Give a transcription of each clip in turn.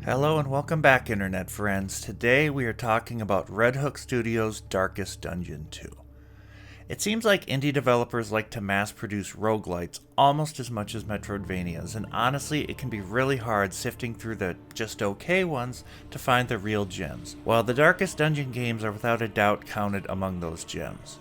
Hello and welcome back, Internet friends. Today we are talking about Redhook Studios Darkest Dungeon 2. It seems like indie developers like to mass produce roguelites almost as much as Metroidvanias, and honestly, it can be really hard sifting through the just okay ones to find the real gems, while the Darkest Dungeon games are without a doubt counted among those gems.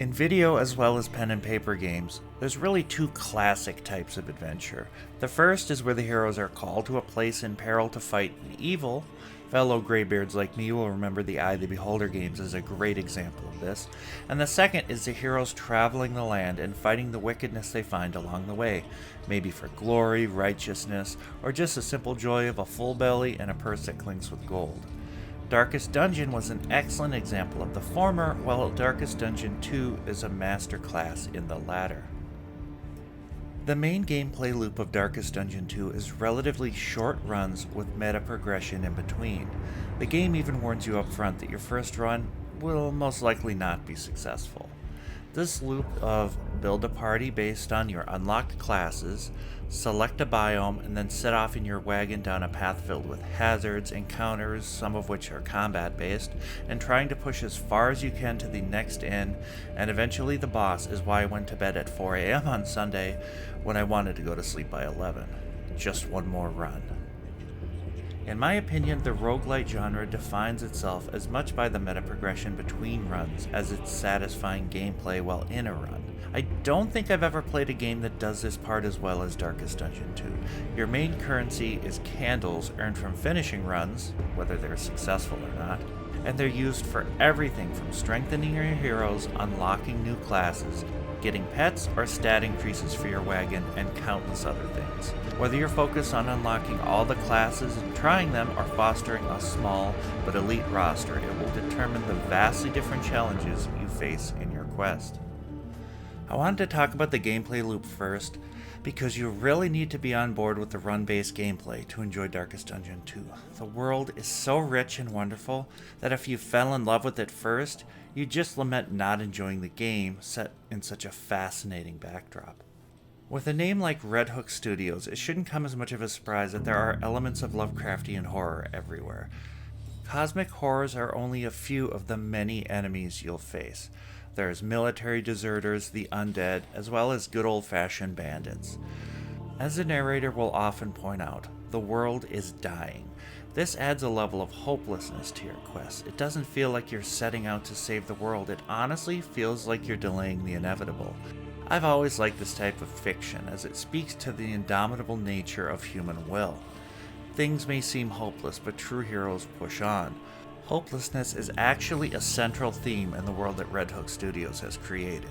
In video as well as pen and paper games, there's really two classic types of adventure. The first is where the heroes are called to a place in peril to fight evil. Fellow graybeards like me will remember the Eye of the Beholder games as a great example of this. And the second is the heroes traveling the land and fighting the wickedness they find along the way, maybe for glory, righteousness, or just the simple joy of a full belly and a purse that clinks with gold. Darkest Dungeon was an excellent example of the former, while Darkest Dungeon 2 is a masterclass in the latter. The main gameplay loop of Darkest Dungeon 2 is relatively short runs with meta progression in between. The game even warns you up front that your first run will most likely not be successful. This loop of build a party based on your unlocked classes, select a biome, and then set off in your wagon down a path filled with hazards, encounters, some of which are combat based, and trying to push as far as you can to the next inn, and eventually the boss is why I went to bed at 4 a.m. on Sunday when I wanted to go to sleep by 11. Just one more run. In my opinion, the roguelite genre defines itself as much by the meta progression between runs as its satisfying gameplay while in a run. I don't think I've ever played a game that does this part as well as Darkest Dungeon 2. Your main currency is candles earned from finishing runs, whether they're successful or not, and they're used for everything from strengthening your heroes, unlocking new classes, getting pets, or stat increases for your wagon, and countless other things. Whether you're focused on unlocking all the classes and trying them, or fostering a small but elite roster, it will determine the vastly different challenges you face in your quest. I wanted to talk about the gameplay loop first, because you really need to be on board with the run-based gameplay to enjoy Darkest Dungeon 2. The world is so rich and wonderful that if you fell in love with it first, you just lament not enjoying the game set in such a fascinating backdrop. With a name like Redhook Studios, it shouldn't come as much of a surprise that there are elements of Lovecraftian horror everywhere. Cosmic horrors are only a few of the many enemies you'll face. There's military deserters, the undead, as well as good old-fashioned bandits. As the narrator will often point out, the world is dying. This adds a level of hopelessness to your quest. It doesn't feel like you're setting out to save the world. It honestly feels like you're delaying the inevitable. I've always liked this type of fiction, as it speaks to the indomitable nature of human will. Things may seem hopeless, but true heroes push on. Hopelessness is actually a central theme in the world that Redhook Studios has created.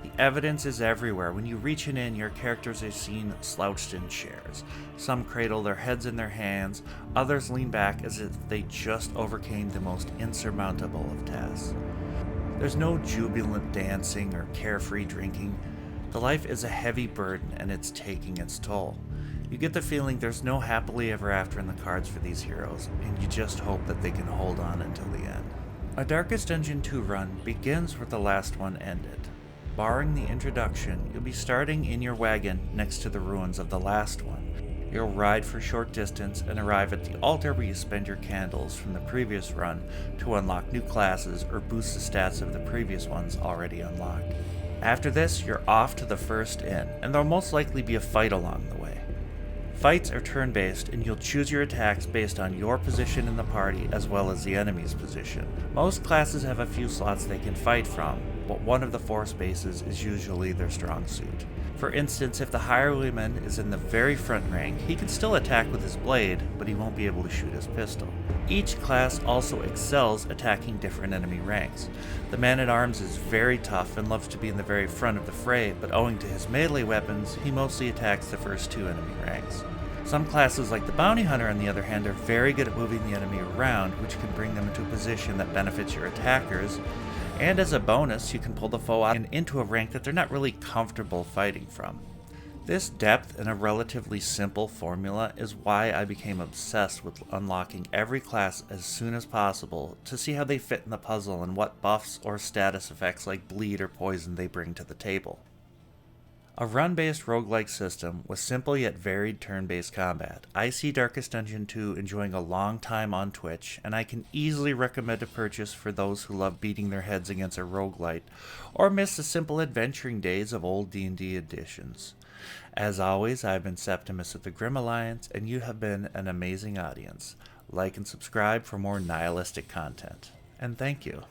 The evidence is everywhere. When you reach an inn, your characters are seen slouched in chairs. Some cradle their heads in their hands, others lean back as if they just overcame the most insurmountable of tasks. There's no jubilant dancing or carefree drinking. The life is a heavy burden and it's taking its toll. You get the feeling there's no happily ever after in the cards for these heroes, and you just hope that they can hold on until the end. A Darkest Dungeon 2 run begins where the last one ended. Barring the introduction, you'll be starting in your wagon next to the ruins of the last one. You'll ride for a short distance and arrive at the altar where you spend your candles from the previous run to unlock new classes or boost the stats of the previous ones already unlocked. After this, you're off to the first inn, and there'll most likely be a fight along the way. Fights are turn-based, and you'll choose your attacks based on your position in the party as well as the enemy's position. Most classes have a few slots they can fight from, but one of the 4 spaces is usually their strong suit. For instance, if the highwayman is in the very front rank, he can still attack with his blade, but he won't be able to shoot his pistol. Each class also excels attacking different enemy ranks. The man-at-arms is very tough and loves to be in the very front of the fray, but owing to his melee weapons, he mostly attacks the first 2 enemy ranks. Some classes, like the bounty hunter on the other hand, are very good at moving the enemy around, which can bring them into a position that benefits your attackers, and as a bonus, you can pull the foe out and into a rank that they're not really comfortable fighting from. This depth in a relatively simple formula is why I became obsessed with unlocking every class as soon as possible to see how they fit in the puzzle and what buffs or status effects like bleed or poison they bring to the table. A run-based roguelike system with simple yet varied turn-based combat. I see Darkest Dungeon 2 enjoying a long time on Twitch, and I can easily recommend a purchase for those who love beating their heads against a roguelite, or miss the simple adventuring days of old D&D editions. As always, I've been Septimus of the Grim Alliance, and you have been an amazing audience. Like and subscribe for more nihilistic content. And thank you.